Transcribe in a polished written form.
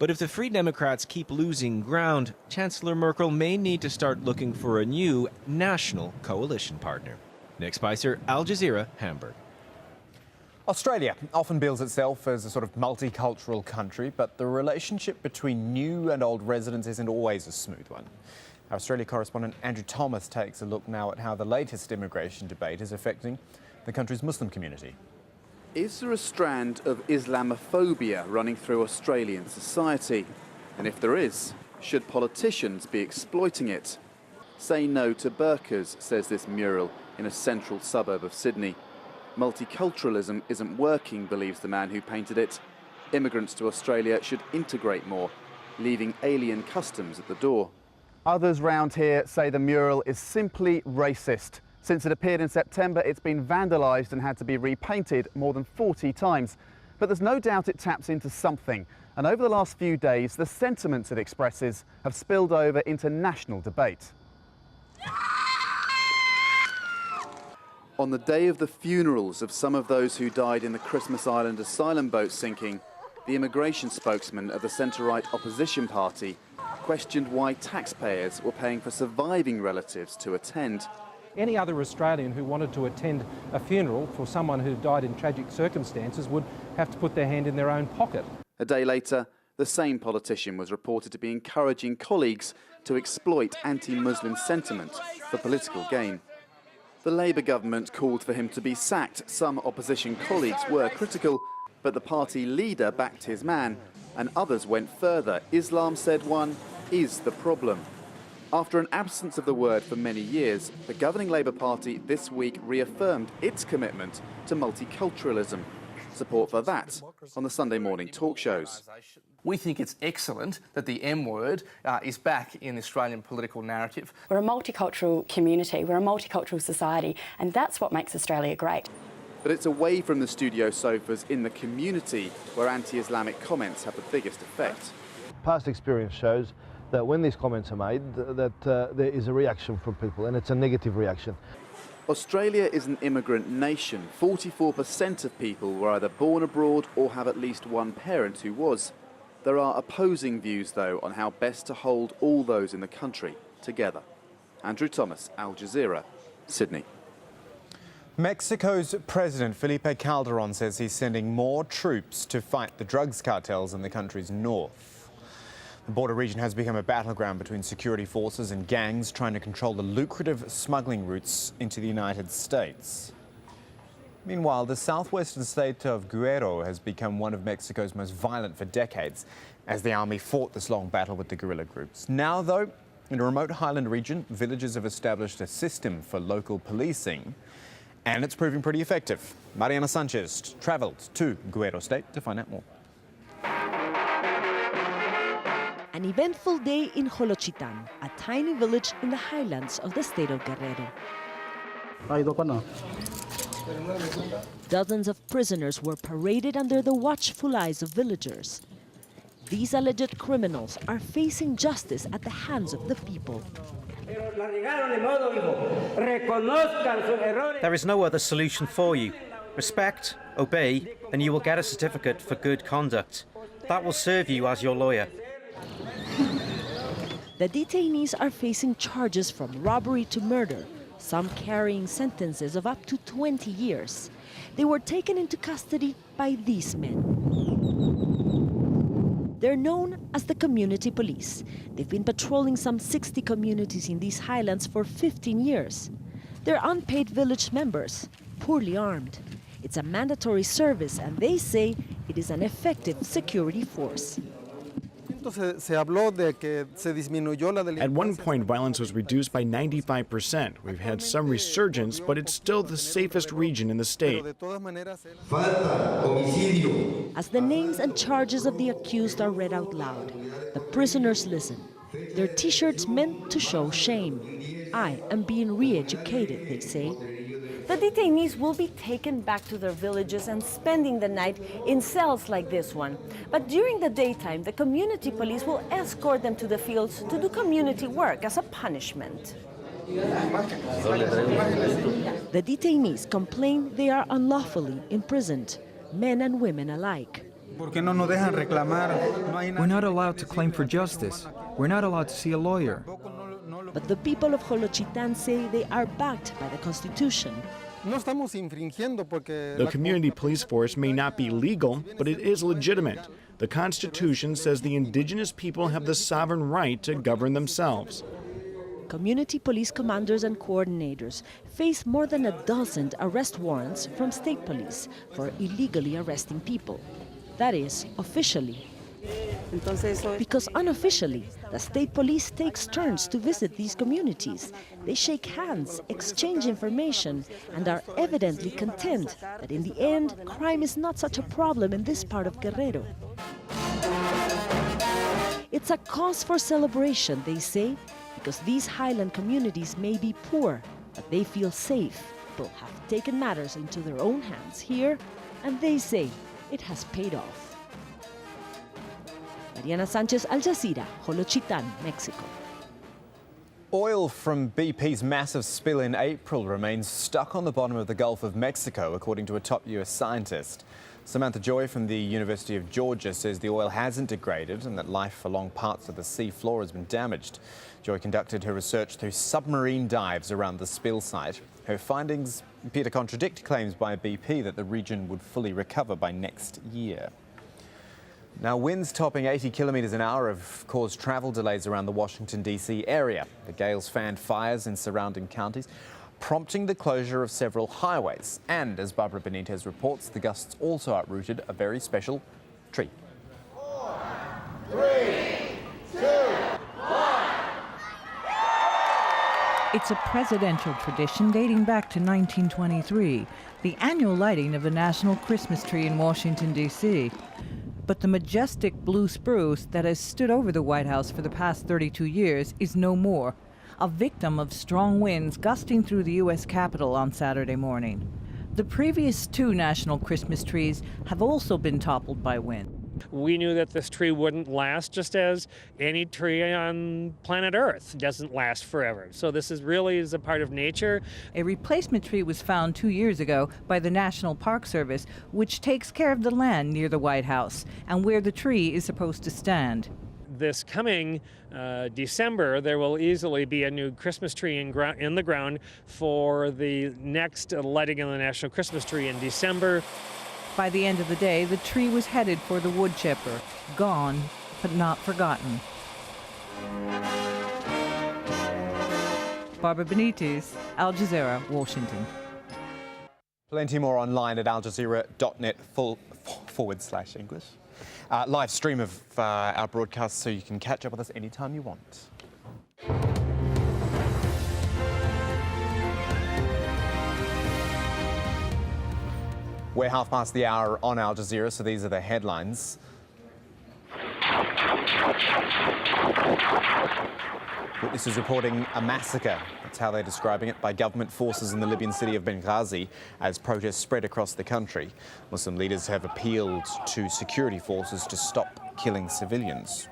But if the Free Democrats keep losing ground, Chancellor Merkel may need to start looking for a new national coalition partner. Nick Spicer, AlJazeera, Hamburg. Australia often bills itself as a sort of multicultural country, but the relationship between new and old residents isn't always a smooth one. Our Australia correspondent Andrew Thomas takes a look now at how the latest immigration debate is affecting the country's Muslim community. Is there a strand of Islamophobia running through Australian society? And if there is, should politicians be exploiting it? Say no to burqas, says this mural in a central suburb of Sydney. Multiculturalism isn't working, believes the man who painted it. Immigrants to Australia should integrate more, leaving alien customs at the door. Others round here say the mural is simply racist. Since it appeared in September, it's been vandalised and had to be repainted more than 40 times. But there's no doubt it taps into something. And over the last few days, the sentiments it expresses have spilled over into national debate. On the day of the funerals of some of those who died in the Christmas Island asylum boat sinking, the immigration spokesman of the centre-right opposition party questioned why taxpayers were paying for surviving relatives to attend. Any other Australian who wanted to attend a funeral for someone who died in tragic circumstances would have to put their hand in their own pocket. A day later, the same politician was reported to be encouraging colleagues to exploit anti-Muslim sentiment for political gain. The Labour government called for him to be sacked. Some opposition colleagues were critical, but the party leader backed his man, and others went further. Islam, said one, is the problem. After an absence of the word for many years, the governing Labour Party this week reaffirmed its commitment to multiculturalism. Support for that on the Sunday morning talk shows. We think it's excellent that the M word is back in the Australian political narrative. We're a multicultural community, we're a multicultural society, and that's what makes Australia great. But it's away from the studio sofas in the community where anti-Islamic comments have the biggest effect. Past experience shows that when these comments are made, that there is a reaction from people, and it's a negative reaction. Australia is an immigrant nation. 44% of people were either born abroad or have at least one parent who was. There are opposing views, though, on how best to hold all those in the country together. Andrew Thomas, AlJazeera, Sydney. Mexico's President Felipe Calderon says he's sending more troops to fight the drugs cartels in the country's north. The border region has become a battleground between security forces and gangs trying to control the lucrative smuggling routes into the United States. Meanwhile, the southwestern state of Guerrero has become one of Mexico's most violent for decades as the army fought this long battle with the guerrilla groups. Now, though, in a remote highland region, villagers have established a system for local policing, and it's proving pretty effective. Mariana Sanchez travelled to Guerrero State to find out more. An eventful day in Jolochitan, a tiny village in the highlands of the state of Guerrero. Dozens of prisoners were paraded under the watchful eyes of villagers. These alleged criminals are facing justice at the hands of the people. There is no other solution for you. Respect, obey, and you will get a certificate for good conduct. That will serve you as your lawyer. The detainees are facing charges from robbery to murder, some carrying sentences of up to 20 years. They were taken into custody by these men. They're known as the community police. They've been patrolling some 60 communities in these highlands for 15 years. They're unpaid village members, poorly armed. It's a mandatory service, and they say it is an effective security force. At one point, violence was reduced by 95%. We've had some resurgence, but it's still the safest region in the state. As the names and charges of the accused are read out loud, the prisoners listen. Their t-shirts meant to show shame. I am being re-educated, they say. The detainees will be taken back to their villages and spending the night in cells like this one. But during the daytime, the community police will escort them to the fields to do community work as a punishment. The detainees complain they are unlawfully imprisoned, men and women alike. We're not allowed to claim for justice. We're not allowed to see a lawyer. But the people of Jolochitan say they are backed by the Constitution. The community police force may not be legal, but it is legitimate. The Constitution says the indigenous people have the sovereign right to govern themselves. Community police commanders and coordinators face more than a dozen arrest warrants from state police for illegally arresting people. That is, officially. Because unofficially, the state police takes turns to visit these communities. They shake hands, exchange information, and are evidently content that in the end, crime is not such a problem in this part of Guerrero. It's a cause for celebration, they say, because these highland communities may be poor, but they feel safe. People have taken matters into their own hands here, and they say it has paid off. Mariana Sanchez, AlJazeera, Jolochitan, Mexico. Oil from BP's massive spill in April remains stuck on the bottom of the Gulf of Mexico, according to a top US scientist. Samantha Joy from the University of Georgia says the oil hasn't degraded and that life along parts of the sea floor has been damaged. Joy conducted her research through submarine dives around the spill site. Her findings appear to contradict claims by BP that the region would fully recover by next year. Now, winds topping 80 kilometres an hour have caused travel delays around the Washington, D.C. area. The gales fanned fires in surrounding counties, prompting the closure of several highways. And as Barbara Benitez reports, the gusts also uprooted a very special tree. 4, 3, 2, 1. It's a presidential tradition dating back to 1923, the annual lighting of the national Christmas tree in Washington, D.C. But the majestic blue spruce that has stood over the White House for the past 32 years is no more, a victim of strong winds gusting through the U.S. Capitol on Saturday morning. The previous two national Christmas trees have also been toppled by wind. We knew that this tree wouldn't last, just as any tree on planet Earth doesn't last forever. So this really is a part of nature. A replacement tree was found 2 years ago by the National Park Service, which takes care of the land near the White House and where the tree is supposed to stand. This coming December, there will easily be a new Christmas tree in the ground for the next lighting of the National Christmas Tree in December. By the end of the day, the tree was headed for the wood chipper, gone but not forgotten. Barbara Benitez, AlJazeera, Washington. Plenty more online at aljazeera.net/English. Live stream of our broadcast so you can catch up with us anytime you want. We're half past the hour on Al Jazeera, so these are the headlines. Witnesses reporting a massacre. That's how they're describing it, by government forces in the Libyan city of Benghazi as protests spread across the country. Muslim leaders have appealed to security forces to stop killing civilians.